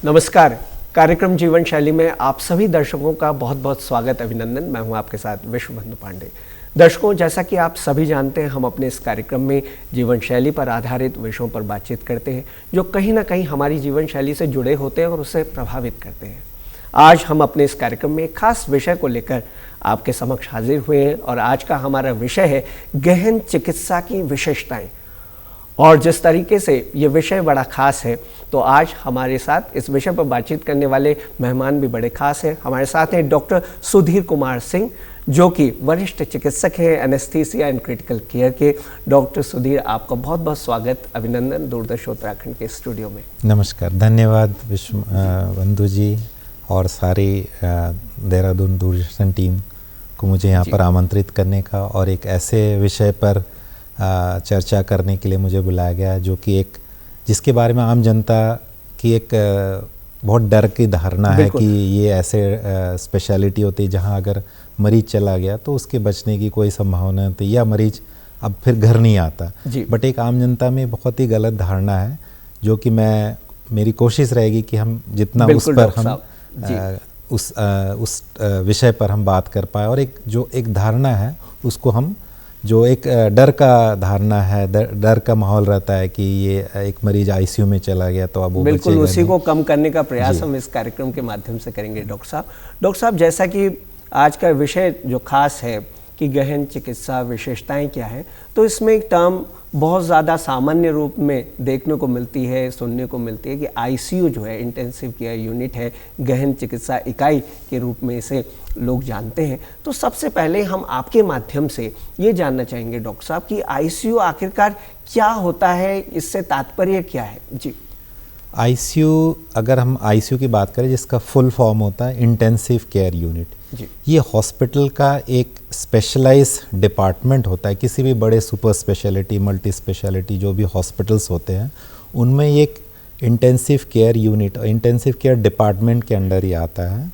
नमस्कार। कार्यक्रम जीवन शैली में आप सभी दर्शकों का बहुत बहुत स्वागत, अभिनंदन। मैं हूं आपके साथ विश्वबंधु पांडे। दर्शकों, जैसा कि आप सभी जानते हैं, हम अपने इस कार्यक्रम में जीवन शैली पर आधारित विषयों पर बातचीत करते हैं जो कहीं ना कहीं हमारी जीवन शैली से जुड़े होते हैं और उससे प्रभावित करते हैं। आज हम अपने इस कार्यक्रम में एक खास विषय को लेकर आपके समक्ष हाजिर हुए हैं और आज का हमारा विषय है गहन चिकित्सा की विशेषताएं। और जिस तरीके से ये विषय बड़ा खास है, तो आज हमारे साथ इस विषय पर बातचीत करने वाले मेहमान भी बड़े खास हैं। हमारे साथ हैं डॉक्टर सुधीर कुमार सिंह, जो कि वरिष्ठ चिकित्सक हैं एनेस्थीसिया एंड क्रिटिकल केयर के। डॉक्टर सुधीर, आपका बहुत बहुत स्वागत, अभिनंदन दूरदर्शन उत्तराखंड के स्टूडियो में। नमस्कार, धन्यवाद विश्वबंधु जी और सारी देहरादून दूरदर्शन टीम को मुझे यहाँ पर आमंत्रित करने का और एक ऐसे विषय पर चर्चा करने के लिए मुझे बुलाया गया जो कि एक जिसके बारे में आम जनता की एक बहुत डर की धारणा है कि ये ऐसे स्पेशलिटी होती है जहाँ अगर मरीज चला गया तो उसके बचने की कोई संभावना नहीं होती या मरीज अब फिर घर नहीं आता। बट एक आम जनता में बहुत ही गलत धारणा है जो कि मेरी कोशिश रहेगी कि हम जितना उस पर हम उस विषय पर हम बात कर पाए और एक धारणा है उसको हम जो एक डर का धारणा है, डर का माहौल रहता है कि ये एक मरीज आईसीयू में चला गया तो अब वो बिल्कुल उसी को कम करने का प्रयास हम इस कार्यक्रम के माध्यम से करेंगे। डॉक्टर साहब, जैसा कि आज का विषय जो खास है कि गहन चिकित्सा विशेषताएं क्या है, तो इसमें एक टर्म बहुत ज़्यादा सामान्य रूप में देखने को मिलती है, सुनने को मिलती है कि आईसीयू जो है, इंटेंसिव केयर यूनिट है, गहन चिकित्सा इकाई के रूप में इसे लोग जानते हैं। तो सबसे पहले हम आपके माध्यम से ये जानना चाहेंगे डॉक्टर साहब कि आईसीयू आखिरकार क्या होता है, इससे तात्पर्य क्या है? जी, आईसीयू, अगर हम आईसीयू की बात करें जिसका फुल फॉर्म होता है इंटेंसिव केयर यूनिट, ये हॉस्पिटल का एक स्पेशलाइज डिपार्टमेंट होता है। किसी भी बड़े सुपर स्पेशलिटी, मल्टी स्पेशलिटी जो भी हॉस्पिटल्स होते हैं उनमें एक इंटेंसिव केयर यूनिट और इंटेंसिव केयर डिपार्टमेंट के अंडर ही आता है,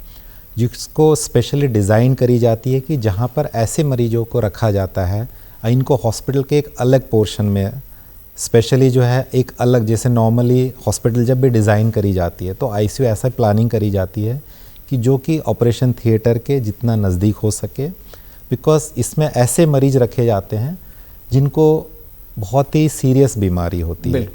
जिसको स्पेशली डिज़ाइन करी जाती है कि जहाँ पर ऐसे मरीजों को रखा जाता है, इनको हॉस्पिटल के एक अलग पोर्शन में स्पेशली जो है एक अलग, जैसे नॉर्मली हॉस्पिटल जब भी डिज़ाइन करी जाती है तो आईसीयू ऐसा प्लानिंग करी जाती है कि जो कि ऑपरेशन थिएटर के जितना नज़दीक हो सके, बिकॉज इसमें ऐसे मरीज रखे जाते हैं जिनको बहुत ही सीरियस बीमारी होती है।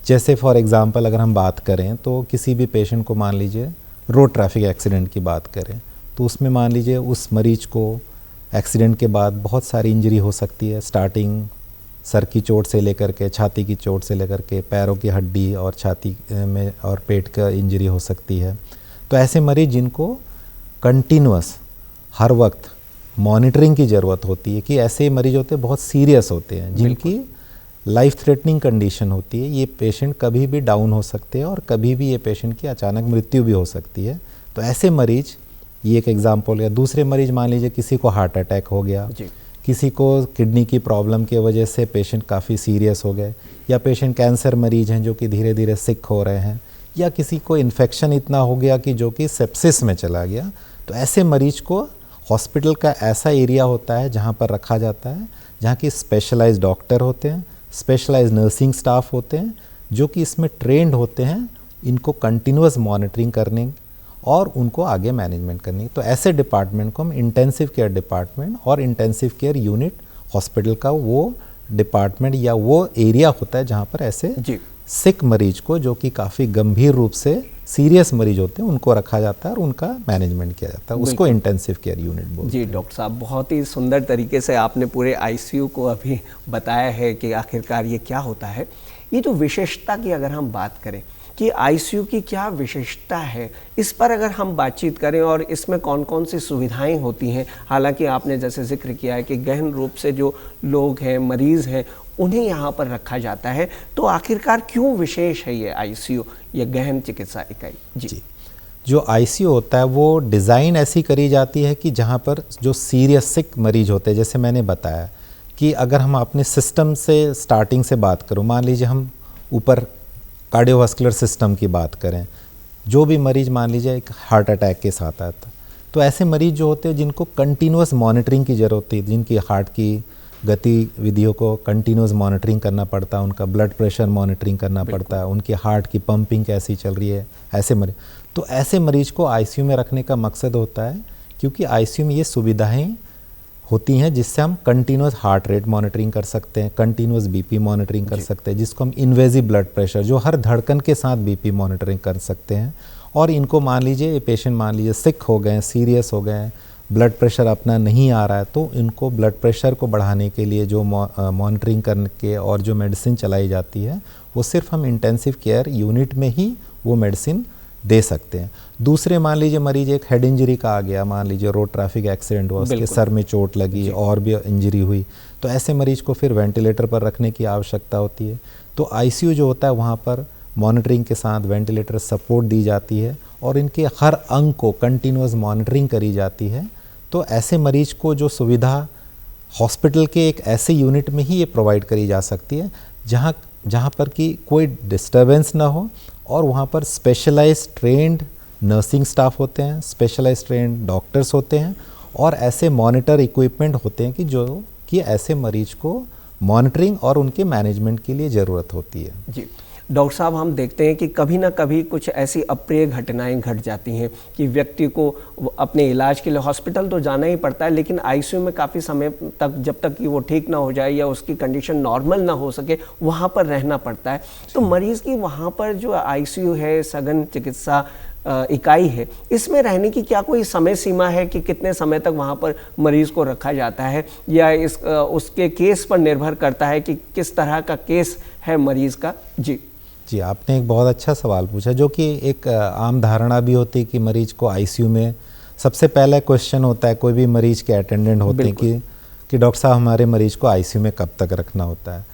जैसे फॉर एग्जांपल अगर हम बात करें तो किसी भी पेशेंट को, मान लीजिए रोड ट्रैफिक एक्सीडेंट की बात करें तो उसमें मान लीजिए उस मरीज को एक्सीडेंट के बाद बहुत सारी इंजरी हो सकती है, स्टार्टिंग सर की चोट से लेकर के, छाती की चोट से लेकर के पैरों की हड्डी और छाती में और पेट का इंजरी हो सकती है। तो ऐसे मरीज जिनको कंटिन्यूअस हर वक्त मॉनिटरिंग की ज़रूरत होती है, कि ऐसे मरीज होते हैं बहुत सीरियस होते हैं जिनकी लाइफ थ्रेटनिंग कंडीशन होती है, ये पेशेंट कभी भी डाउन हो सकते हैं और कभी भी ये पेशेंट की अचानक मृत्यु भी हो सकती है। तो ऐसे मरीज, ये एक एग्जांपल है। दूसरे मरीज, मान लीजिए किसी को हार्ट अटैक हो गया, किसी को किडनी की प्रॉब्लम की वजह से पेशेंट काफ़ी सीरियस हो गए, या पेशेंट कैंसर मरीज हैं जो कि धीरे धीरे सिक हो रहे हैं, या किसी को इन्फेक्शन इतना हो गया कि जो कि सेप्सिस में चला गया। तो ऐसे मरीज को हॉस्पिटल का ऐसा एरिया होता है जहाँ पर रखा जाता है, जहाँ की स्पेशलाइज्ड डॉक्टर होते हैं, स्पेशलाइज्ड नर्सिंग स्टाफ होते हैं जो कि इसमें ट्रेंड होते हैं इनको कंटिन्यूअस मॉनिटरिंग करने और उनको आगे मैनेजमेंट करने। तो ऐसे डिपार्टमेंट को हम इंटेंसिव केयर डिपार्टमेंट और इंटेंसिव केयर यूनिट, हॉस्पिटल का वो डिपार्टमेंट या वो एरिया होता है जहाँ पर ऐसे सिक मरीज को, जो कि काफ़ी गंभीर रूप से सीरियस मरीज होते हैं, उनको रखा जाता है और उनका मैनेजमेंट किया जाता है, उसको इंटेंसिव केयर यूनिट बोलते हैं। जी डॉक्टर साहब, बहुत ही सुंदर तरीके से आपने पूरे आईसीयू को अभी बताया है कि आखिरकार ये क्या होता है। ये जो विशेषता की अगर हम बात करें कि आईसीयू की क्या विशेषता है, इस पर अगर हम बातचीत करें और इसमें कौन कौन सी सुविधाएं होती हैं। हालांकि आपने जैसे जिक्र किया है कि गहन रूप से जो लोग हैं, मरीज़ हैं, उन्हें यहाँ पर रखा जाता है, तो आखिरकार क्यों विशेष है ये आईसीयू, ये गहन चिकित्सा इकाई? जी, जो आईसीयू होता है वो डिज़ाइन ऐसी करी जाती है कि जहाँ पर जो सीरियस सिक मरीज होते हैं, जैसे मैंने बताया कि अगर हम अपने सिस्टम से स्टार्टिंग से बात करूँ, मान लीजिए हम ऊपर कार्डियोवास्कुलर सिस्टम की बात करें, जो भी मरीज मान लीजिए एक हार्ट अटैक के साथ आता, तो ऐसे मरीज जो होते हैं जिनको कंटिन्यूअस मॉनिटरिंग की ज़रूरत होती है, जिनकी हार्ट की गतिविधियों को कंटिन्यूस मॉनिटरिंग करना पड़ता है, उनका ब्लड प्रेशर मॉनिटरिंग करना पड़ता है, उनकी हार्ट की पंपिंग कैसी चल रही है, ऐसे मरीज। तो ऐसे मरीज को आईसीयू में रखने का मकसद होता है क्योंकि आईसीयू में ये सुविधाएं होती हैं जिससे हम कंटिन्यूस हार्ट रेट मॉनिटरिंग कर सकते हैं, कंटिन्यूस बीपी मॉनिटरिंग कर सकते हैं, जिसको हम इन्वेजिव ब्लड प्रेशर, जो हर धड़कन के साथ बीपी मॉनिटरिंग कर सकते हैं। और इनको मान लीजिए ये पेशेंट मान लीजिए सिक हो गए हैं, सीरियस हो गए हैं, ब्लड प्रेशर अपना नहीं आ रहा है, तो इनको ब्लड प्रेशर को बढ़ाने के लिए जो मॉनिटरिंग करके और जो मेडिसिन चलाई जाती है वो सिर्फ हम इंटेंसिव केयर यूनिट में ही वो मेडिसिन दे सकते हैं। दूसरे मान लीजिए मरीज एक हेड इंजरी का आ गया, मान लीजिए रोड ट्रैफिक एक्सीडेंट हुआ, उसके सर में चोट लगी और भी इंजरी हुई, तो ऐसे मरीज को फिर वेंटिलेटर पर रखने की आवश्यकता होती है। तो आईसीयू जो होता है वहाँ पर मॉनिटरिंग के साथ वेंटिलेटर सपोर्ट दी जाती है और इनके हर अंग को कंटिन्यूस मॉनिटरिंग करी जाती है। तो ऐसे मरीज को जो सुविधा हॉस्पिटल के एक ऐसे यूनिट में ही ये प्रोवाइड करी जा सकती है जहाँ पर कि कोई डिस्टर्बेंस ना हो और वहाँ पर स्पेशलाइज्ड ट्रेंड नर्सिंग स्टाफ होते हैं, स्पेशलाइज्ड ट्रेंड डॉक्टर्स होते हैं और ऐसे मॉनिटर इक्विपमेंट होते हैं कि जो कि ऐसे मरीज को मॉनिटरिंग और उनके मैनेजमेंट के लिए ज़रूरत होती है। जी डॉक्टर साहब, हम देखते हैं कि कभी ना कभी कुछ ऐसी अप्रिय घटनाएं घट जाती हैं कि व्यक्ति को अपने इलाज के लिए हॉस्पिटल तो जाना ही पड़ता है, लेकिन आईसीयू में काफ़ी समय तक, जब तक कि वो ठीक ना हो जाए या उसकी कंडीशन नॉर्मल ना हो सके, वहाँ पर रहना पड़ता है। तो मरीज़ की वहाँ पर जो आईसीयू है, सघन चिकित्सा इकाई है, इसमें रहने की क्या कोई समय सीमा है कि कितने समय तक वहाँ पर मरीज़ को रखा जाता है, या उसके केस पर निर्भर करता है कि किस तरह का केस है मरीज़ का? जी, आपने एक बहुत अच्छा सवाल पूछा, जो कि एक आम धारणा भी होती है कि मरीज को आईसीयू में सबसे पहला क्वेश्चन होता है, कोई भी मरीज के अटेंडेंट होते हैं कि डॉक्टर साहब हमारे मरीज को आईसीयू में कब तक रखना होता है,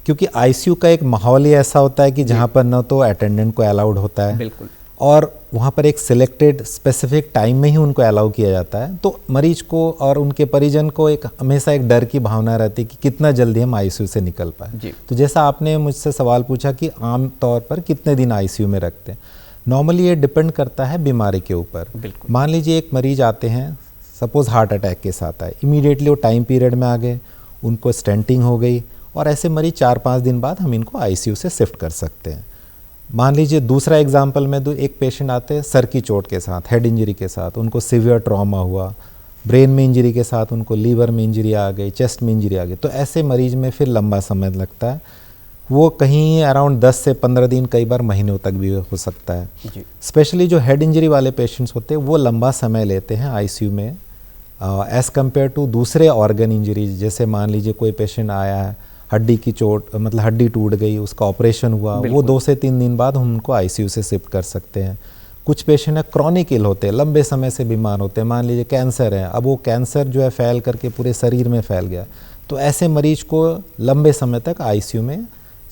क्योंकि आईसीयू का एक माहौल ही ऐसा होता है कि जहाँ पर न तो अटेंडेंट को अलाउड होता है, बिल्कुल, और वहाँ पर एक सिलेक्टेड स्पेसिफिक टाइम में ही उनको अलाउ किया जाता है। तो मरीज को और उनके परिजन को एक हमेशा एक डर की भावना रहती है कि कितना जल्दी हम आईसीयू से निकल पाए। तो जैसा आपने मुझसे सवाल पूछा कि आम तौर पर कितने दिन आईसीयू में रखते हैं, नॉर्मली ये डिपेंड करता है बीमारी के ऊपर। मान लीजिए एक मरीज आते हैं, सपोज हार्ट अटैक के साथ आए, इमीडिएटली वो टाइम पीरियड में आ गए, उनको स्टेंटिंग हो गई, और ऐसे मरीज 4-5 दिन बाद हम इनको आईसीयू से शिफ्ट कर सकते हैं। मान लीजिए दूसरा एग्जाम्पल में, एक पेशेंट आते हैं सर की चोट के साथ, हेड इंजरी के साथ, उनको सीवियर ट्रॉमा हुआ, ब्रेन में इंजरी के साथ उनको लीवर में इंजरी आ गई, चेस्ट में इंजरी आ गई, तो ऐसे मरीज में फिर लंबा समय लगता है, वो कहीं अराउंड 10 से 15 दिन, कई बार महीनों तक भी हो सकता है। स्पेशली जो हेड इंजरी वाले पेशेंट्स होते हैं वो लंबा समय लेते हैं आईसीयू में एज़ कम्पेयर टू दूसरे ऑर्गन इंजरीज। जैसे मान लीजिए कोई पेशेंट आया है, हड्डी की चोट, मतलब हड्डी टूट गई, उसका ऑपरेशन हुआ, वो 2 से 3 दिन बाद हम उनको आईसीयू से शिफ्ट कर सकते हैं। कुछ पेशेंट है क्रॉनिक इल होते हैं, लंबे समय से बीमार होते हैं, मान लीजिए कैंसर है, अब वो कैंसर जो है फैल करके पूरे शरीर में फैल गया, तो ऐसे मरीज को लंबे समय तक आईसीयू में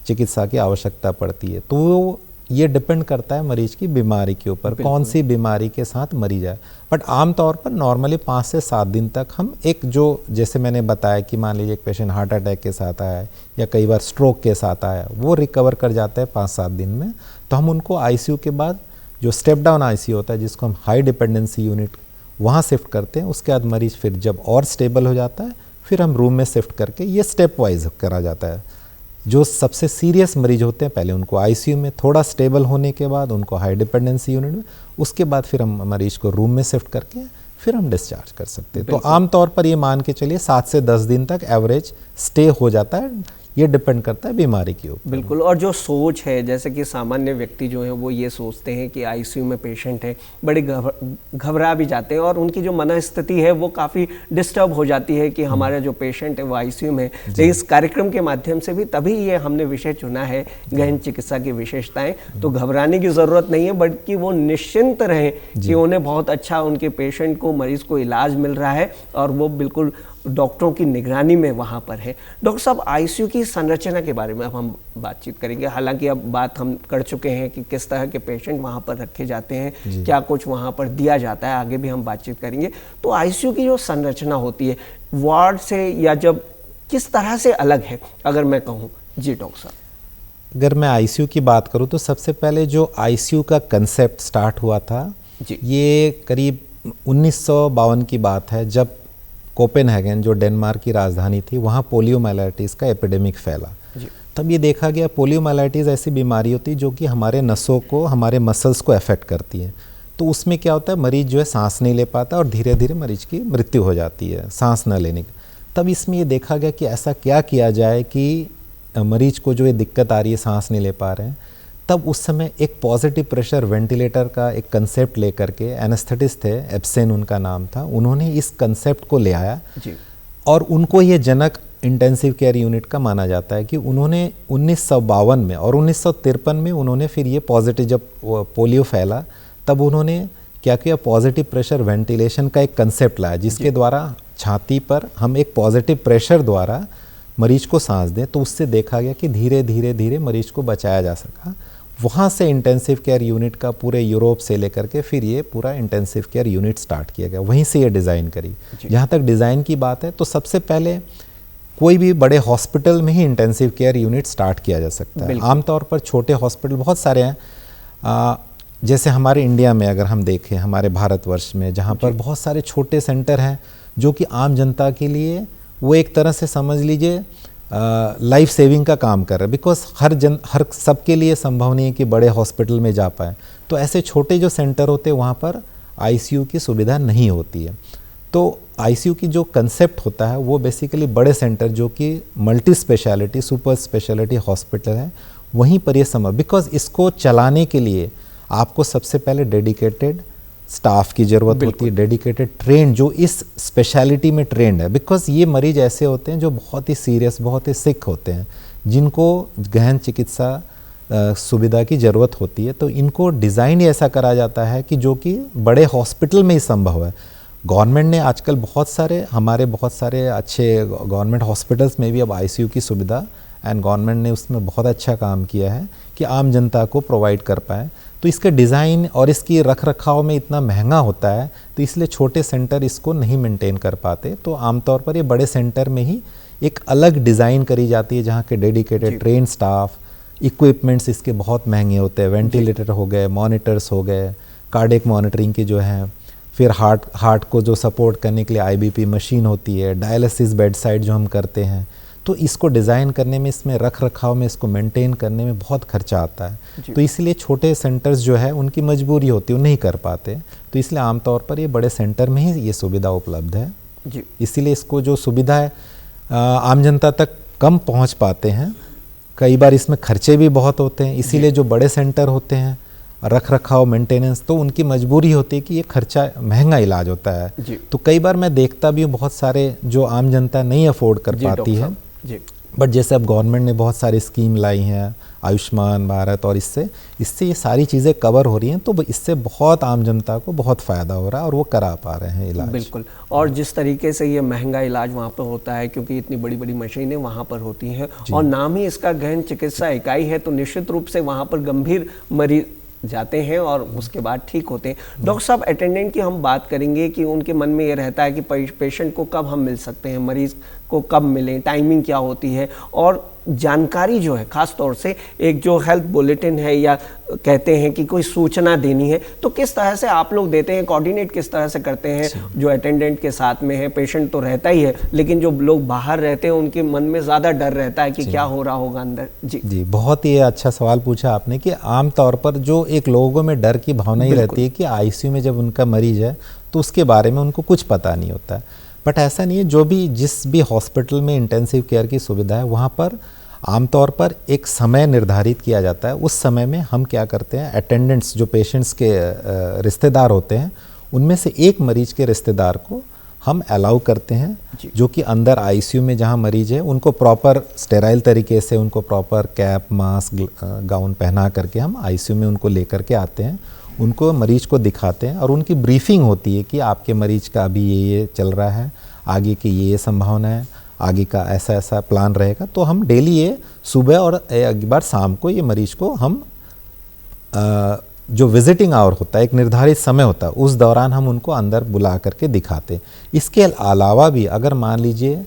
चिकित्सा की आवश्यकता पड़ती है। तो ये डिपेंड करता है मरीज की बीमारी के ऊपर, कौन सी बीमारी के साथ मरीज है। बट आमतौर पर नॉर्मली 5 से 7 दिन तक हम एक, जो जैसे मैंने बताया कि मान लीजिए एक पेशेंट हार्ट अटैक के साथ आया है या कई बार स्ट्रोक के साथ आया, वो रिकवर कर जाता है 5-7 दिन में, तो हम उनको आईसीयू के बाद जो स्टेप डाउन आईसीयू होता है, जिसको हम हाई डिपेंडेंसी यूनिट, वहाँ शिफ्ट करते हैं। उसके बाद मरीज फिर जब और स्टेबल हो जाता है, फिर हम रूम में शिफ्ट करके, ये स्टेप वाइज करा जाता है। जो सबसे सीरियस मरीज होते हैं पहले उनको आईसीयू में, थोड़ा स्टेबल होने के बाद उनको हाई डिपेंडेंसी यूनिट में, उसके बाद फिर हम मरीज को रूम में शिफ्ट करके फिर हम डिस्चार्ज कर सकते हैं। तो आमतौर पर ये मान के चलिए 7 से 10 दिन तक एवरेज स्टे हो जाता है, ये डिपेंड करता है बीमारी के ऊपर। बिल्कुल। और जो सोच है, जैसे कि सामान्य व्यक्ति जो है वो ये सोचते हैं कि आईसीयू में पेशेंट है, बड़े घबरा भी जाते हैं और उनकी जो मनस्थिति है वो काफ़ी डिस्टर्ब हो जाती है कि हमारा जो पेशेंट है वो आईसीयू में। तो इस कार्यक्रम के माध्यम से भी तभी ये हमने विषय चुना है, गहन चिकित्सा की विशेषताएं। तो घबराने की ज़रूरत नहीं है, बल्कि वो निश्चिंत रहें कि उन्हें बहुत अच्छा, उनके पेशेंट को, मरीज़ को इलाज मिल रहा है और वो बिल्कुल डॉक्टरों की निगरानी में वहाँ पर है। डॉक्टर साहब, आईसीयू की संरचना के बारे में अब हम बातचीत करेंगे। हालांकि अब बात हम कर चुके हैं कि किस तरह के पेशेंट वहाँ पर रखे जाते हैं, क्या कुछ वहाँ पर दिया जाता है, आगे भी हम बातचीत करेंगे। तो आईसीयू की जो संरचना होती है वार्ड से, या जब किस तरह से अलग है, अगर मैं कहूँ? जी डॉक्टर साहब, अगर मैं आईसीयू की बात करूँ तो सबसे पहले जो आईसीयू का कंसेप्ट स्टार्ट हुआ था, ये करीब 1952 की बात है, जब कोपेनहेगन जो डेनमार्क की राजधानी थी, वहाँ पोलियोमाइलाइटिस का एपिडेमिक फैला। तब ये देखा गया पोलियोमाइलाइटिस ऐसी बीमारी होती है जो कि हमारे नसों को, हमारे मसल्स को अफेक्ट करती है। तो उसमें क्या होता है, मरीज जो है सांस नहीं ले पाता और धीरे धीरे मरीज की मृत्यु हो जाती है सांस न लेने की। तब इसमें ये देखा गया कि ऐसा क्या किया जाए कि मरीज को जो ये दिक्कत आ रही है, सांस नहीं ले पा रहे हैं। तब उस समय एक पॉजिटिव प्रेशर वेंटिलेटर का एक कंसेप्ट लेकर के, एनेस्थेटिस्ट थे, एब्सेन उनका नाम था, उन्होंने इस कंसेप्ट को ले आया और उनको ये जनक इंटेंसिव केयर यूनिट का माना जाता है कि उन्होंने 1952 में और 1953 में उन्होंने फिर ये पॉजिटिव, जब पोलियो फैला तब उन्होंने क्या किया, पॉजिटिव प्रेशर वेंटिलेशन का एक कंसेप्ट लाया जिसके द्वारा छाती पर हम एक पॉजिटिव प्रेशर द्वारा मरीज को सांस दें। तो उससे देखा गया कि धीरे धीरे धीरे मरीज को बचाया जा सका। वहाँ से इंटेंसिव केयर यूनिट का पूरे यूरोप से लेकर के फिर ये पूरा इंटेंसिव केयर यूनिट स्टार्ट किया गया, वहीं से ये डिज़ाइन करी। जहाँ तक डिज़ाइन की बात है तो सबसे पहले कोई भी बड़े हॉस्पिटल में ही इंटेंसिव केयर यूनिट स्टार्ट किया जा सकता है। आमतौर पर छोटे हॉस्पिटल बहुत सारे हैं, जैसे हमारे इंडिया में अगर हम देखें, हमारे भारतवर्ष में जहाँ पर बहुत सारे छोटे सेंटर हैं जो कि आम जनता के लिए वो एक तरह से समझ लीजिए लाइफ सेविंग का काम कर रहे हैं, बिकॉज हर सबके लिए संभव नहीं है कि बड़े हॉस्पिटल में जा पाए। तो ऐसे छोटे जो सेंटर होते हैं वहाँ पर आईसीयू की सुविधा नहीं होती है। तो आईसीयू की जो कंसेप्ट होता है वो बेसिकली बड़े सेंटर जो कि multi speciality, super speciality hospital है, वहीं पर ये संभव, बिकॉज इसको चलाने के लिए आपको सबसे पहले डेडिकेटेड स्टाफ की ज़रूरत होती है, डेडिकेटेड ट्रेन जो इस स्पेशलिटी में ट्रेंड है। बिकॉज ये मरीज ऐसे होते हैं जो बहुत ही सीरियस, बहुत ही सिक होते हैं, जिनको गहन चिकित्सा सुविधा की ज़रूरत होती है। तो इनको डिज़ाइन ऐसा करा जाता है कि जो कि बड़े हॉस्पिटल में ही संभव है। गवर्नमेंट ने आजकल बहुत सारे अच्छे गवर्नमेंट हॉस्पिटल्स में भी अब आईसीयू की सुविधा, एंड गवर्नमेंट ने उसमें बहुत अच्छा काम किया है कि आम जनता को प्रोवाइड कर पाए। तो इसके डिज़ाइन और इसकी रख रखाव में इतना महंगा होता है, तो इसलिए छोटे सेंटर इसको नहीं मेंटेन कर पाते। तो आमतौर पर ये बड़े सेंटर में ही एक अलग डिज़ाइन करी जाती है जहाँ के डेडिकेटेड ट्रेन स्टाफ, इक्विपमेंट्स इसके बहुत महंगे होते हैं, वेंटिलेटर हो गए, मॉनिटर्स हो गए, कार्डियक मॉनिटरिंग के जो हैं, फिर हार्ट को जो सपोर्ट करने के लिए आईबीपी मशीन होती है, डायलिसिस बेड साइड जो हम करते हैं। तो इसको डिज़ाइन करने में, इसमें रख रखाव में, इसको मेंटेन करने में बहुत खर्चा आता है। तो इसलिए छोटे सेंटर्स जो है उनकी मजबूरी होती है, वो नहीं कर पाते। तो इसलिए आमतौर पर ये बड़े सेंटर में ही ये सुविधा उपलब्ध है। इसीलिए इसको जो सुविधा है आम जनता तक कम पहुंच पाते हैं। कई बार इसमें खर्चे भी बहुत होते हैं, इसीलिए जो बड़े सेंटर होते हैं, रख रखाव, मेंटेनेंस, तो उनकी मजबूरी होती है कि ये खर्चा, महंगा इलाज होता है। तो कई बार मैं देखता भी हूँ बहुत सारे जो आम जनता नहीं अफोर्ड कर पाती है, बट जैसे अब गवर्नमेंट ने बहुत सारी स्कीम लाई हैं, आयुष्मान भारत, और इससे ये सारी चीज़ें कवर हो रही हैं। तो इससे बहुत आम जनता को बहुत फ़ायदा हो रहा है और वो करा पा रहे हैं इलाज। बिल्कुल। और जिस तरीके से ये महंगा इलाज वहाँ पर होता है, क्योंकि इतनी बड़ी बड़ी मशीनें वहाँ पर होती हैं और नाम ही इसका गहन चिकित्सा इकाई है, तो निश्चित रूप से वहाँ पर गंभीर मरीज जाते हैं और उसके बाद ठीक होते हैं। डॉक्टर साहब, अटेंडेंट की हम बात करेंगे कि उनके मन में ये रहता है कि पेशेंट को कब हम मिल सकते हैं, मरीज को कब मिलें, टाइमिंग क्या होती है, और जानकारी जो है, खास तौर से एक जो हेल्थ बुलेटिन है या कहते हैं कि कोई सूचना देनी है, तो किस तरह से आप लोग देते हैं, कोऑर्डिनेट किस तरह से करते हैं? जो अटेंडेंट के साथ में है, पेशेंट तो रहता ही है, लेकिन जो लोग बाहर रहते हैं उनके मन में ज़्यादा डर रहता है कि क्या हो रहा होगा अंदर। जी, बहुत ही अच्छा सवाल पूछा आपने कि आमतौर पर जो एक लोगों में डर की भावना ही रहती है कि आईसीयू में जब उनका मरीज है तो उसके बारे में उनको कुछ पता नहीं होता है। बट ऐसा नहीं है, जिस भी हॉस्पिटल में इंटेंसिव केयर की सुविधा है वहाँ पर आमतौर पर एक समय निर्धारित किया जाता है। उस समय में हम क्या करते हैं, अटेंडेंट्स जो पेशेंट्स के रिश्तेदार होते हैं, उनमें से एक मरीज के रिश्तेदार को हम अलाउ करते हैं, जो कि अंदर आईसीयू में जहाँ मरीज है उनको प्रॉपर स्टेराइल तरीके से, उनको प्रॉपर कैप, मास्क, गाउन पहना करके हम आईसीयू में उनको लेकर के आते हैं, उनको मरीज को दिखाते हैं और उनकी ब्रीफिंग होती है कि आपके मरीज का अभी ये चल रहा है, आगे की ये संभावना है, आगे का ऐसा ऐसा प्लान रहेगा। तो हम डेली ये सुबह और एक बार शाम को ये मरीज को हम जो विजिटिंग आवर होता है, एक निर्धारित समय होता है, उस दौरान हम उनको अंदर बुला करके दिखाते। इसके अलावा भी अगर मान लीजिए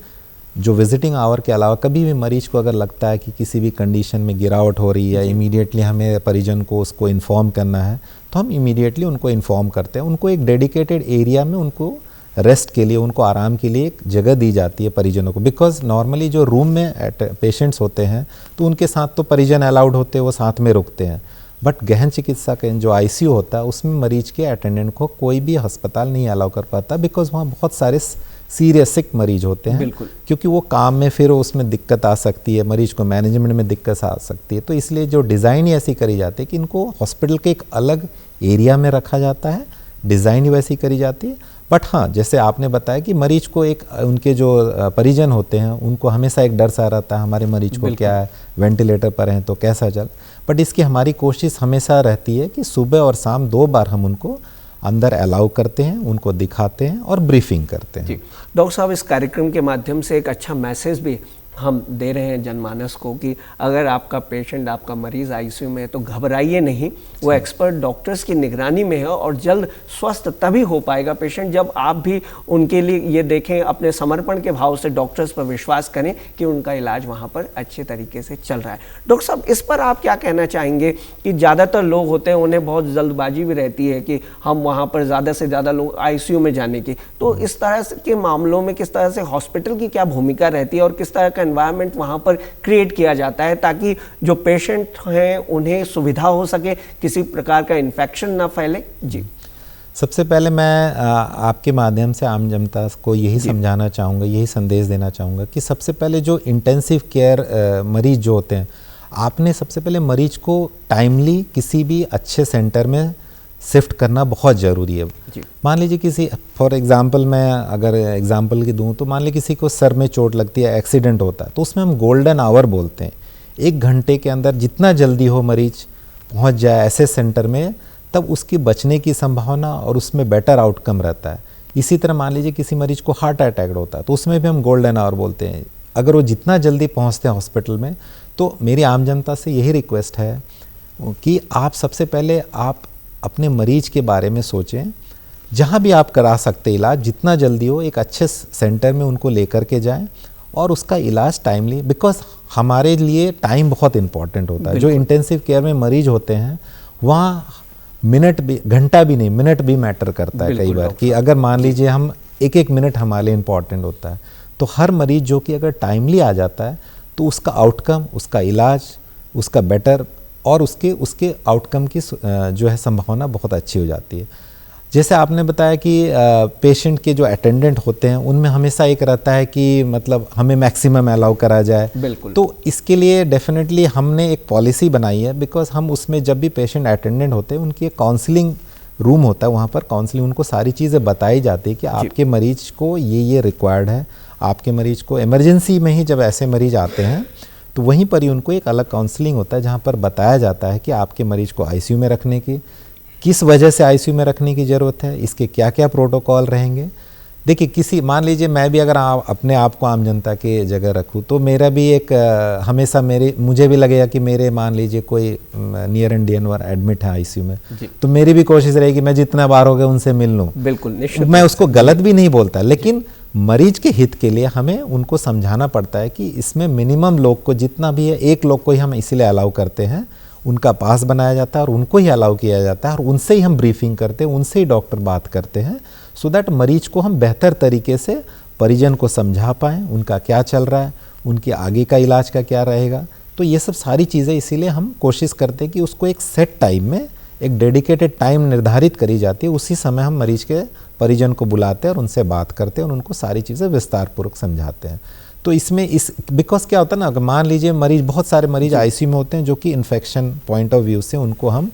जो विजिटिंग आवर के अलावा कभी भी मरीज को अगर लगता है कि किसी भी कंडीशन में गिरावट हो रही है, इमीडिएटली हमें परिजन को उसको इन्फॉर्म करना है, तो हम इमीडिएटली उनको इन्फॉर्म करते हैं। उनको एक डेडिकेटेड एरिया में उनको रेस्ट के लिए, उनको आराम के लिए एक जगह दी जाती है परिजनों को। बिकॉज नॉर्मली जो रूम में पेशेंट्स होते हैं तो उनके साथ तो परिजन अलाउड होते हैं, वो साथ में रुकते हैं। बट गहन चिकित्सा के जो आईसीयू होता है उसमें मरीज के अटेंडेंट को कोई भी अस्पताल नहीं अलाउ कर पाता, बिकॉज वहाँ बहुत सारे सीरियस सिक मरीज होते हैं। क्योंकि वो काम में फिर उसमें दिक्कत आ सकती है, मरीज को मैनेजमेंट में दिक्कत आ सकती है। तो इसलिए जो डिज़ाइन ही ऐसी करी जाती है कि इनको हॉस्पिटल के एक अलग एरिया में रखा जाता है, डिज़ाइन ही वैसी करी जाती है। बट हाँ, जैसे आपने बताया कि मरीज को एक उनके जो परिजन होते हैं उनको हमेशा एक डर सा रहता है, हमारे मरीज को क्या है, वेंटिलेटर पर हैं तो कैसा चल। बट इसकी हमारी कोशिश हमेशा रहती है कि सुबह और शाम 2 बार हम उनको अंदर अलाउ करते हैं, उनको दिखाते हैं और ब्रीफिंग करते हैं। डॉक्टर साहब, इस कार्यक्रम के माध्यम से एक अच्छा मैसेज भी हम दे रहे हैं जनमानस को कि अगर आपका पेशेंट, आपका मरीज़ आईसीयू में है तो घबराइए नहीं, वो एक्सपर्ट डॉक्टर्स की निगरानी में है और जल्द स्वस्थ तभी हो पाएगा पेशेंट जब आप भी उनके लिए ये देखें, अपने समर्पण के भाव से डॉक्टर्स पर विश्वास करें कि उनका इलाज वहाँ पर अच्छे तरीके से चल रहा है। डॉक्टर साहब, इस पर आप क्या कहना चाहेंगे कि ज़्यादातर लोग होते हैं, उन्हें बहुत जल्दबाजी भी रहती है कि हम वहाँ पर ज़्यादा से ज़्यादा लोग आईसीयू में जाने की, तो इस तरह के मामलों में किस तरह से हॉस्पिटल की क्या भूमिका रहती है और किस तरह का एनवायरनमेंट वहाँ पर क्रिएट किया जाता है ताकि जो पेशेंट हैं उन्हें सुविधा हो सके, किसी प्रकार का इन्फेक्शन ना फैले? जी, सबसे पहले मैं आपके माध्यम से आम जनता को यही समझाना चाहूँगा, यही संदेश देना चाहूँगा कि सबसे पहले जो इंटेंसिव केयर मरीज जो होते हैं, आपने सबसे पहले मरीज को टाइमली किसी भी अच्छे सेंटर में शिफ्ट करना बहुत ज़रूरी है। मान लीजिए किसी, फॉर एग्जांपल मैं अगर एग्जांपल की दूं तो मान लीजिए किसी को सर में चोट लगती है, एक्सीडेंट होता है, तो उसमें हम गोल्डन आवर बोलते हैं। 1 घंटे के अंदर जितना जल्दी हो मरीज पहुंच जाए ऐसे सेंटर में, तब उसकी बचने की संभावना और उसमें बेटर आउटकम रहता है। इसी तरह मान लीजिए किसी मरीज को हार्ट अटैक होता है तो उसमें भी हम गोल्डन आवर बोलते हैं। अगर वो जितना जल्दी पहुँचते हैं हॉस्पिटल में, तो मेरी आम जनता से यही रिक्वेस्ट है कि आप सबसे पहले आप अपने मरीज के बारे में सोचें। जहाँ भी आप करा सकते इलाज, जितना जल्दी हो एक अच्छे सेंटर में उनको लेकर के जाएं और उसका इलाज टाइमली, बिकॉज हमारे लिए टाइम बहुत इंपॉर्टेंट होता है। जो इंटेंसिव केयर में मरीज होते हैं वहाँ मिनट भी, घंटा भी नहीं, मिनट भी मैटर करता है कई बार, कि अगर मान लीजिए हम एक मिनट हमारे लिए इंपॉर्टेंट होता है। तो हर मरीज जो कि अगर टाइमली आ जाता है तो उसका आउटकम, उसका इलाज, उसका बेटर और उसके आउटकम की जो है संभावना बहुत अच्छी हो जाती है। जैसे आपने बताया कि पेशेंट के जो अटेंडेंट होते हैं उनमें हमेशा एक रहता है कि मतलब हमें मैक्सिमम अलाउ करा जाए। बिल्कुल। तो इसके लिए डेफिनेटली हमने एक पॉलिसी बनाई है, बिकॉज हम उसमें जब भी पेशेंट अटेंडेंट होते हैं उनकी एक काउंसलिंग रूम होता है, वहाँ पर काउंसलिंग उनको सारी चीज़ें बताई जाती है कि आपके मरीज को ये रिक्वायर्ड है। आपके मरीज को इमरजेंसी में ही जब ऐसे मरीज आते हैं तो वहीं पर ही उनको एक अलग काउंसलिंग होता है जहाँ पर बताया जाता है कि आपके मरीज को आईसीयू में रखने की, किस वजह से आईसीयू में रखने की ज़रूरत है, इसके क्या क्या प्रोटोकॉल रहेंगे। देखिए, किसी मान लीजिए मैं भी अगर अपने आप को आम जनता के जगह रखूँ तो मेरा भी एक हमेशा मुझे भी लगेगा कि मेरे मान लीजिए कोई near and dear one admit है आईसीयू में, तो मेरी भी कोशिश रहेगी मैं जितना बार हो गया उनसे मिल लूँ। बिल्कुल, निश्चित। मैं उसको गलत भी नहीं बोलता, लेकिन मरीज के हित के लिए हमें उनको समझाना पड़ता है कि इसमें मिनिमम लोग को जितना भी है, 1 लोग को ही हम इसलिए अलाउ करते हैं, उनका पास बनाया जाता है और उनको ही अलाउ किया जाता है और उनसे ही हम ब्रीफिंग करते हैं, उनसे ही डॉक्टर बात करते हैं, सो दैट मरीज को हम बेहतर तरीके से परिजन को समझा पाएँ, उनका क्या चल रहा है, उनके आगे का इलाज का क्या रहेगा। तो ये सब सारी चीज़ें इसीलिए हम कोशिश करते हैं कि उसको एक सेट टाइम में, एक डेडिकेटेड टाइम निर्धारित करी जाती है, उसी समय हम मरीज के परिजन को बुलाते हैं और उनसे बात करते हैं और उनको सारी चीज़ें विस्तार पूर्वक समझाते हैं। तो इसमें बिकॉज क्या होता है ना, अगर मान लीजिए मरीज, बहुत सारे मरीज आईसीयू में होते हैं जो कि इन्फेक्शन पॉइंट ऑफ व्यू से उनको हम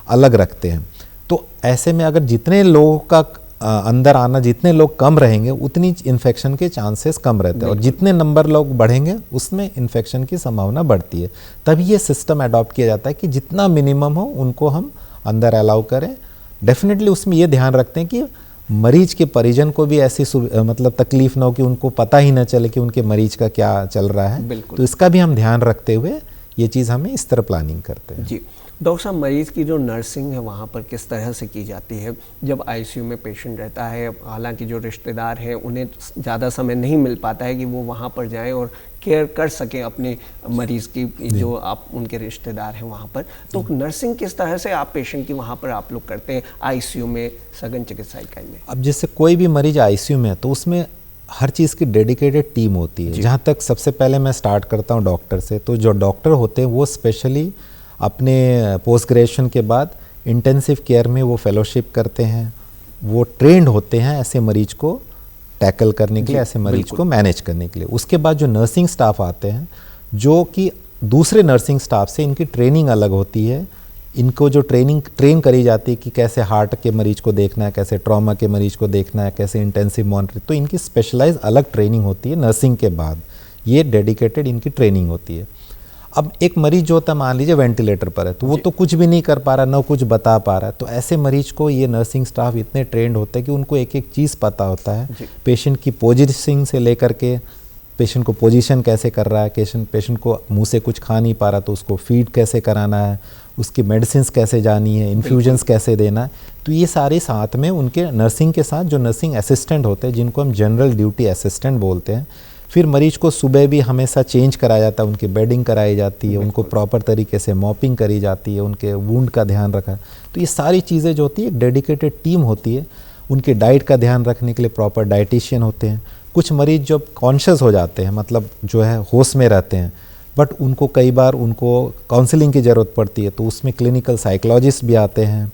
अलग रखते हैं। तो ऐसे में अगर जितने लोगों का अंदर आना, जितने लोग कम रहेंगे उतनी इन्फेक्शन के चांसेस कम रहते हैं और जितने नंबर लोग बढ़ेंगे उसमें इन्फेक्शन की संभावना बढ़ती है। तभी ये सिस्टम अडॉप्ट किया जाता है कि जितना मिनिमम हो उनको हम अंदर अलाउ करें। डेफिनेटली उसमें ये ध्यान रखते हैं कि मरीज के परिजन को भी ऐसी मतलब तकलीफ ना हो कि उनको पता ही ना चले कि उनके मरीज का क्या चल रहा है। तो इसका भी हम ध्यान रखते हुए ये चीज़ हमें इस तरह प्लानिंग करते हैं। जी, डॉक्टर साहब, मरीज़ की जो नर्सिंग है वहाँ पर किस तरह से की जाती है जब आईसीयू में पेशेंट रहता है? हालांकि जो रिश्तेदार हैं उन्हें ज़्यादा समय नहीं मिल पाता है कि वो वहाँ पर जाएं और केयर कर सकें अपने मरीज़ की, जो आप उनके रिश्तेदार हैं वहाँ पर। तो नर्सिंग किस तरह से आप पेशेंट की वहाँ पर आप लोग करते हैं आईसीयू में, सघन चिकित्सा इकाई में? अब जैसे कोई भी मरीज आईसीयू में है तो उसमें हर चीज़ की डेडिकेटेड टीम होती है। जहाँ तक सबसे पहले मैं स्टार्ट करता हूँ डॉक्टर से, तो जो डॉक्टर होते हैं वो स्पेशली अपने पोस्ट ग्रेजुएशन के बाद इंटेंसिव केयर में वो फेलोशिप करते हैं, वो ट्रेंड होते हैं ऐसे मरीज को टैकल करने के लिए, ऐसे मरीज को मैनेज करने के लिए। उसके बाद जो नर्सिंग स्टाफ आते हैं जो कि दूसरे नर्सिंग स्टाफ से इनकी ट्रेनिंग अलग होती है, इनको जो ट्रेन करी जाती है कि कैसे हार्ट के मरीज को देखना है, कैसे ट्रॉमा के मरीज को देखना है, कैसे इंटेंसिव मॉनिटरिंग, तो इनकी स्पेशलाइज अलग ट्रेनिंग होती है नर्सिंग के बाद, ये डेडिकेटेड इनकी ट्रेनिंग होती है। अब एक मरीज जो होता है मान लीजिए वेंटिलेटर पर है, तो वो तो कुछ भी नहीं कर पा रहा, ना कुछ बता पा रहा है, तो ऐसे मरीज को ये नर्सिंग स्टाफ इतने ट्रेंड होते हैं कि उनको एक एक चीज़ पता होता है, पेशेंट की पोजिशनिंग से लेकर के पेशेंट को पोजीशन कैसे कर रहा है, पेशेंट को मुंह से कुछ खा नहीं पा रहा तो उसको फीड कैसे कराना है, उसकी मेडिसिन्स कैसे जानी है, इन्फ्यूजन्स कैसे देना है, तो ये सारे साथ में उनके नर्सिंग के साथ जो नर्सिंग असिस्टेंट होते हैं जिनको हम जनरल ड्यूटी असिस्टेंट बोलते हैं। फिर मरीज को सुबह भी हमेशा चेंज कराया जाता है, उनकी बेडिंग कराई जाती है, उनको प्रॉपर तरीके से मॉपिंग करी जाती है, उनके वुंड का ध्यान रखा। तो ये सारी चीज़ें जो होती है एक डेडिकेटेड टीम होती है। उनके डाइट का ध्यान रखने के लिए प्रॉपर डाइटिशियन होते हैं। कुछ मरीज जब कॉन्शियस हो जाते हैं, मतलब जो है होश में रहते हैं, बट उनको कई बार उनको काउंसलिंग की ज़रूरत पड़ती है, तो उसमें क्लिनिकल साइकोलॉजिस्ट भी आते हैं,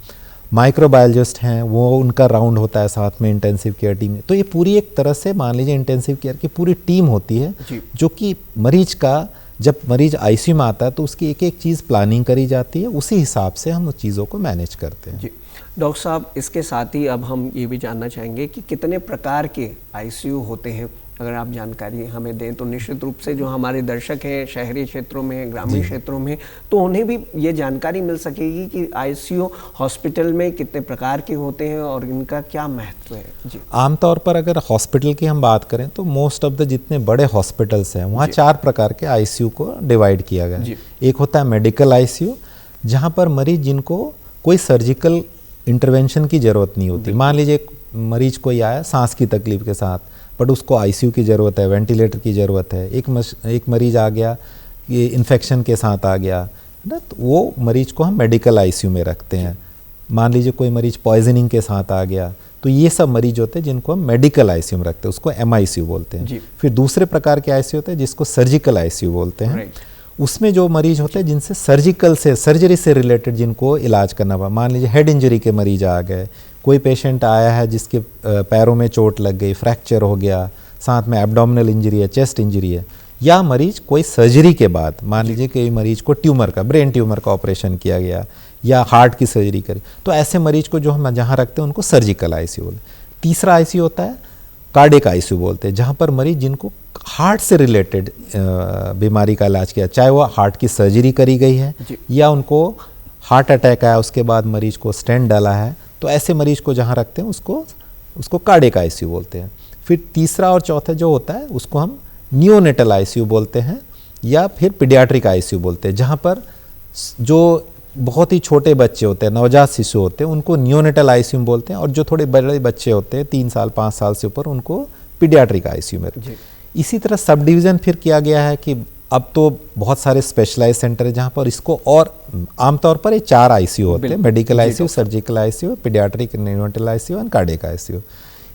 माइक्रोबायोलॉजिस्ट हैं, वो उनका राउंड होता है साथ में इंटेंसिव केयर टीम में। तो ये पूरी एक तरह से मान लीजिए इंटेंसिव केयर की पूरी टीम होती है जो कि मरीज का, जब मरीज आईसीयू में आता है तो उसकी एक एक चीज़ प्लानिंग करी जाती है, उसी हिसाब से हम उस चीज़ों को मैनेज करते हैं। जी डॉक्टर साहब, इसके साथ ही अब हम ये भी जानना चाहेंगे कि कितने प्रकार के आईसीयू होते हैं, अगर आप जानकारी हमें दें तो निश्चित रूप से जो हमारे दर्शक हैं शहरी क्षेत्रों में, ग्रामीण क्षेत्रों में, तो उन्हें भी ये जानकारी मिल सकेगी कि आईसीयू हॉस्पिटल में कितने प्रकार के होते हैं और इनका क्या महत्व है। जी आमतौर पर अगर हॉस्पिटल की हम बात करें तो मोस्ट ऑफ द जितने बड़े हॉस्पिटल्स हैं वहाँ 4 प्रकार के आईसीयू को डिवाइड किया गया है। एक होता है मेडिकल आईसीयू, जहाँ पर मरीज जिनको कोई सर्जिकल इंटरवेंशन की ज़रूरत नहीं होती। मान लीजिए मरीज कोई आया सांस की तकलीफ के साथ, बट उसको आईसीयू की ज़रूरत है, वेंटिलेटर की ज़रूरत है। एक मरीज आ गया ये इन्फेक्शन के साथ आ गया ना, तो वो मरीज को हम मेडिकल आईसीयू में रखते हैं। मान लीजिए कोई मरीज पॉइजनिंग के साथ आ गया, तो ये सब मरीज होते हैं जिनको हम मेडिकल आईसीयू में रखते हैं, उसको एमआईसीयू बोलते हैं। फिर दूसरे प्रकार के आईसीयू होते हैं जिसको सर्जिकल आईसीयू बोलते हैं। उसमें जो मरीज होते हैं जिनसे सर्जरी से रिलेटेड जिनको इलाज करना पड़ा, मान लीजिए हेड इंजरी के मरीज आ गए, कोई पेशेंट आया है जिसके पैरों में चोट लग गई, फ्रैक्चर हो गया, साथ में एब्डोमिनल इंजरी है, चेस्ट इंजरी है, या मरीज कोई सर्जरी के बाद, मान लीजिए कि मरीज को ट्यूमर का, ब्रेन ट्यूमर का ऑपरेशन किया गया या हार्ट की सर्जरी करी, तो ऐसे मरीज को जो हम जहाँ रखते हैं उनको सर्जिकल आईसीयू बोलते हैं। तीसरा आईसीयू होता है कार्डियक आईसीयू बोलते हैं, जहाँ पर मरीज जिनको हार्ट से रिलेटेड बीमारी का इलाज किया, चाहे वो हार्ट की सर्जरी करी गई है या उनको हार्ट अटैक आया उसके बाद मरीज को स्टेंट डाला है, तो ऐसे मरीज को जहाँ रखते हैं उसको कार्डियक आईसीयू बोलते हैं। फिर तीसरा और चौथा जो होता है उसको हम नियोनेटल आईसीयू बोलते हैं या फिर पीडियाट्रिक आईसीयू बोलते हैं, जहाँ पर जो बहुत ही छोटे बच्चे होते हैं, नवजात शिशु होते हैं, उनको नियोनेटल आईसीयू बोलते हैं, और जो थोड़े बड़े बच्चे होते हैं 3 साल 5 साल से ऊपर उनको पीडियाट्रिक आईसीयू में। इसी तरह सब डिवीज़न फिर किया गया है कि अब तो बहुत सारे स्पेशलाइज सेंटर है जहाँ पर इसको, और आमतौर पर ये 4 आईसीयू होते हैं, medical ICU, surgical ICU, paediatric, neonatal ICU और कार्डियक आईसीयू।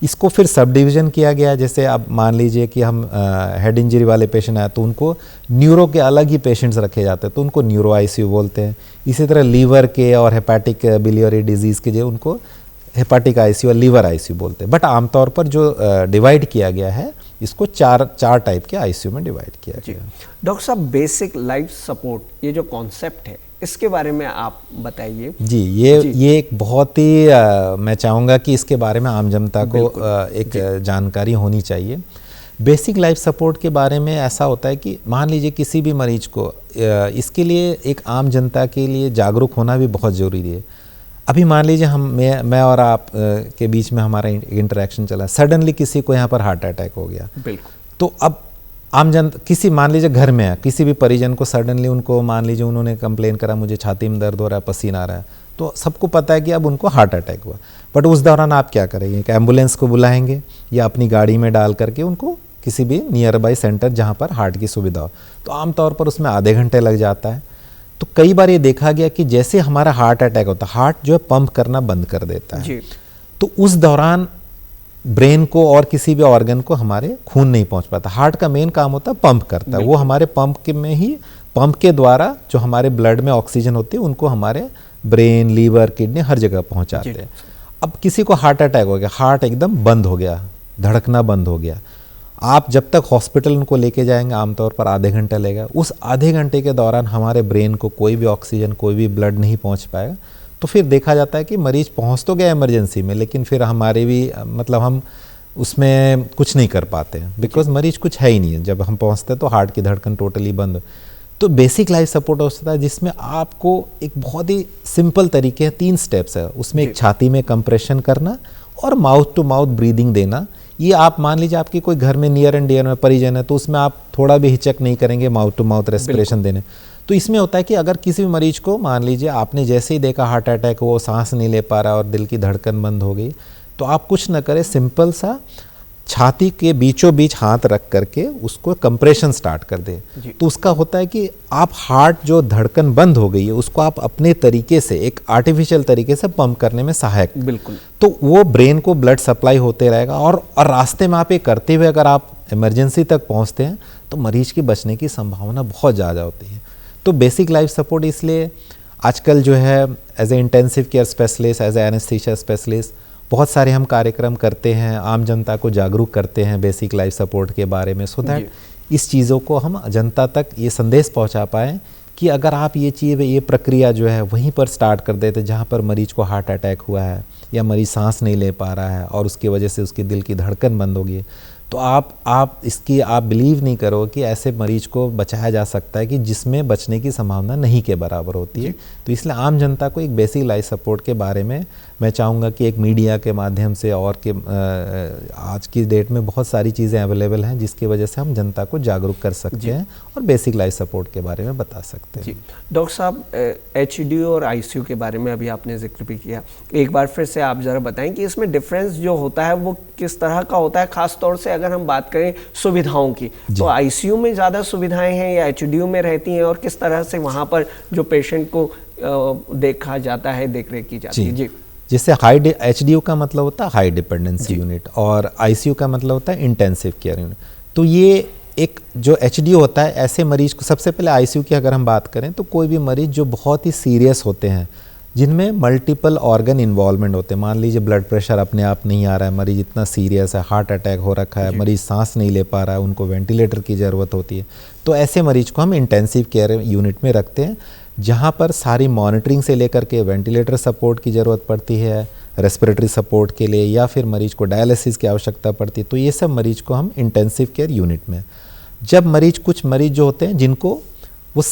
इसको फिर सब डिवीज़न किया गया, जैसे अब मान लीजिए कि हम हेड इंजरी वाले पेशेंट आए तो उनको न्यूरो के अलग ही पेशेंट्स रखे जाते हैं, तो उनको न्यूरो आईसीयू बोलते हैं। इसी तरह लीवर के और हेपाटिक बिलियरी डिजीज़ के जो उनको हेपाटिक आईसीयू और लीवर आईसीयू बोलते हैं। बट आमतौर पर जो डिवाइड किया गया है इसको 4 टाइप के आईसीयू में डिवाइड किया गया। डॉक्टर साहब, बेसिक लाइफ सपोर्ट ये जो कॉन्सेप्ट है इसके बारे में आप बताइए। जी ये एक बहुत ही मैं चाहूँगा कि इसके बारे में आम जनता को एक जानकारी होनी चाहिए। बेसिक लाइफ सपोर्ट के बारे में ऐसा होता है कि मान लीजिए किसी भी मरीज को, इसके लिए एक आम जनता के लिए जागरूक होना भी बहुत ज़रूरी है। अभी मान लीजिए मैं और आप के बीच में हमारा इंटरेक्शन चला, सडनली किसी को यहाँ पर हार्ट अटैक हो गया, बिल्कुल, तो अब आम जन किसी मान लीजिए घर में है, किसी भी परिजन को सडनली उनको मान लीजिए उन्होंने कंप्लेन करा मुझे छाती में दर्द हो रहा है, पसीना आ रहा है, तो सबको पता है कि अब उनको हार्ट अटैक हुआ। बट उस दौरान आप क्या करेंगे, एक एम्बुलेंस को बुलाएंगे या अपनी गाड़ी में डाल करके उनको किसी भी नियर बाई सेंटर जहाँ पर हार्ट की सुविधा हो, तो आमतौर पर उसमें आधे घंटे लग जाता है। तो कई बार ये देखा गया कि जैसे हमारा हार्ट अटैक होता है, हार्ट जो है पंप करना बंद कर देता है, तो उस दौरान ब्रेन को और किसी भी ऑर्गन को हमारे खून नहीं पहुंच पाता। हार्ट का मेन काम होता है पंप करता है, वो हमारे पंप के में ही, पंप के द्वारा जो हमारे ब्लड में ऑक्सीजन होती है उनको हमारे ब्रेन, लीवर, किडनी हर जगह पहुंचाते हैं। अब किसी को हार्ट अटैक हो गया, हार्ट एकदम बंद हो गया, धड़कना बंद हो गया, आप जब तक हॉस्पिटल उनको लेके जाएंगे आमतौर पर आधे घंटा लगेगा। उस आधे घंटे के दौरान हमारे ब्रेन को कोई भी ऑक्सीजन, कोई भी ब्लड नहीं पहुंच पाएगा। तो फिर देखा जाता है कि मरीज पहुंच तो गया इमरजेंसी में, लेकिन फिर हमारे भी मतलब हम उसमें कुछ नहीं कर पाते हैं, बिकॉज मरीज कुछ है ही नहीं है। जब हम पहुंचते हैं तो हार्ट की धड़कन टोटली बंद। तो बेसिक लाइफ सपोर्ट होता है जिसमें आपको एक बहुत ही सिंपल तरीके हैं, 3 स्टेप्स है उसमें। एक छाती में कंप्रेशन करना और माउथ टू माउथ ब्रीदिंग देना। ये आप मान लीजिए आपकी कोई घर में नियर एंड डियर में परिजन है तो उसमें आप थोड़ा भी हिचक नहीं करेंगे माउथ टू माउथ रेस्पिरेशन देने। तो इसमें होता है कि अगर किसी भी मरीज को मान लीजिए आपने जैसे ही देखा हार्ट अटैक, वो सांस नहीं ले पा रहा और दिल की धड़कन बंद हो गई, तो आप कुछ न करें, सिंपल सा छाती के बीचों बीच हाथ रख करके उसको कंप्रेशन स्टार्ट कर दे। तो उसका होता है कि आप हार्ट जो धड़कन बंद हो गई है उसको आप अपने तरीके से, एक आर्टिफिशियल तरीके से पंप करने में सहायक। बिल्कुल। तो वो ब्रेन को ब्लड सप्लाई होते रहेगा और रास्ते में आप ये करते हुए अगर आप इमरजेंसी तक पहुंचते हैं तो मरीज की बचने की संभावना बहुत ज़्यादा होती है। तो बेसिक लाइफ सपोर्ट इसलिए आजकल जो है as a intensive care specialist, as a anaesthesia specialist बहुत सारे हम कार्यक्रम करते हैं, आम जनता को जागरूक करते हैं बेसिक लाइफ सपोर्ट के बारे में, सो दैट इस चीज़ों को हम जनता तक ये संदेश पहुंचा पाएँ कि अगर आप ये चीज़, ये प्रक्रिया जो है वहीं पर स्टार्ट कर देते जहाँ पर मरीज को हार्ट अटैक हुआ है या मरीज सांस नहीं ले पा रहा है और उसकी वजह से उसकी दिल की धड़कन बंद होगी, तो आप बिलीव नहीं करो कि ऐसे मरीज को बचाया जा सकता है कि जिसमें बचने की संभावना नहीं के बराबर होती है। तो इसलिए आम जनता को एक बेसिक लाइफ सपोर्ट के बारे में मैं चाहूँगा कि एक मीडिया के माध्यम से और के आज की डेट में बहुत सारी चीज़ें अवेलेबल हैं जिसकी वजह से हम जनता को जागरूक कर सकते हैं और बेसिक लाइफ सपोर्ट के बारे में बता सकते हैं। डॉक्टर साहब, एचडीयू और आईसीयू के बारे में अभी आपने जिक्र भी किया, एक बार फिर से आप ज़रा बताएं कि इसमें डिफरेंस जो होता है वो किस तरह का होता है, खास तौर से अगर हम बात करें सुविधाओं की, तो आईसीयू में ज़्यादा सुविधाएं हैं या एचडीयू में रहती हैं, और किस तरह से वहाँ पर जो पेशेंट को देखा जाता है, देख रेख की जाती है? जी, जैसे एचडीयू का मतलब होता है हाई डिपेंडेंसी यूनिट और आईसीयू का मतलब होता है इंटेंसिव केयर यूनिट। तो ये एक जो एचडीयू होता है, ऐसे मरीज को, सबसे पहले आईसीयू की अगर हम बात करें तो कोई भी मरीज जो बहुत ही सीरियस होते हैं, जिनमें मल्टीपल ऑर्गन इन्वॉल्वमेंट होते हैं, मान लीजिए ब्लड प्रेशर अपने आप नहीं आ रहा है, मरीज इतना सीरियस है, हार्ट अटैक हो रखा है, मरीज सांस नहीं ले पा रहा है, उनको वेंटिलेटर की ज़रूरत होती है, तो ऐसे मरीज को हम इंटेंसिव केयर यूनिट में रखते हैं, जहाँ पर सारी मॉनिटरिंग से लेकर के वेंटिलेटर सपोर्ट की ज़रूरत पड़ती है, रेस्पिरेटरी सपोर्ट के लिए, या फिर मरीज को डायलिसिस की आवश्यकता पड़ती है, तो ये सब मरीज को हम इंटेंसिव केयर यूनिट में। जब कुछ मरीज जो होते हैं जिनको वो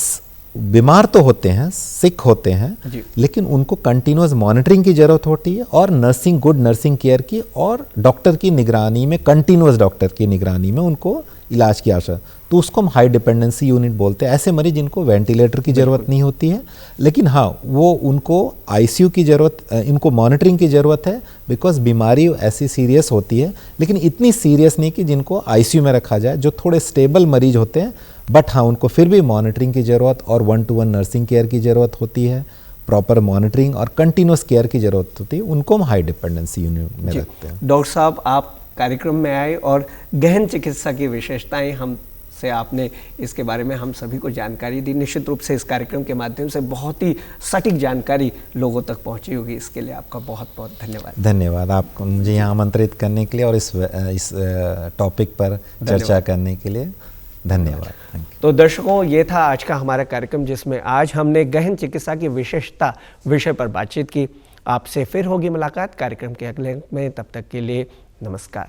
बीमार तो होते हैं, सिक होते हैं, लेकिन उनको कंटिन्यूस मॉनिटरिंग की ज़रूरत होती है और गुड नर्सिंग केयर की, और डॉक्टर की निगरानी में, कंटिन्यूस डॉक्टर की निगरानी में उनको इलाज की आवश्यकता, तो उसको हम हाई डिपेंडेंसी यूनिट बोलते हैं। ऐसे मरीज जिनको वेंटिलेटर की ज़रूरत नहीं होती है, लेकिन हाँ वो उनको आईसीयू की ज़रूरत, इनको मॉनिटरिंग की ज़रूरत है, बिकॉज बीमारी ऐसी सीरियस होती है, लेकिन इतनी सीरियस नहीं कि जिनको आईसीयू में रखा जाए। जो थोड़े स्टेबल मरीज होते हैं, बट हाँ उनको फिर भी मॉनिटरिंग की ज़रूरत और 1-to-1 नर्सिंग केयर की ज़रूरत होती है, प्रॉपर मॉनिटरिंग और कंटिन्यूस केयर की ज़रूरत होती है, उनको हम हाई डिपेंडेंसी यूनिट में रखते हैं। डॉक्टर साहब, आप कार्यक्रम में आए और गहन चिकित्सा की विशेषताएं हमसे आपने इसके बारे में हम सभी को जानकारी दी। निश्चित रूप से इस कार्यक्रम के माध्यम से बहुत ही सटीक जानकारी लोगों तक पहुंची होगी, इसके लिए आपका बहुत बहुत धन्यवाद। धन्यवाद आपको मुझे यहाँ आमंत्रित करने के लिए और इस टॉपिक पर चर्चा करने के लिए धन्यवाद। तो दर्शकों, ये था आज का हमारा कार्यक्रम, जिसमें आज हमने गहन चिकित्सा की विशेषता विषय पर बातचीत की। आपसे फिर होगी मुलाकात कार्यक्रम के अगले अंक में, तब तक के लिए नमस्कार।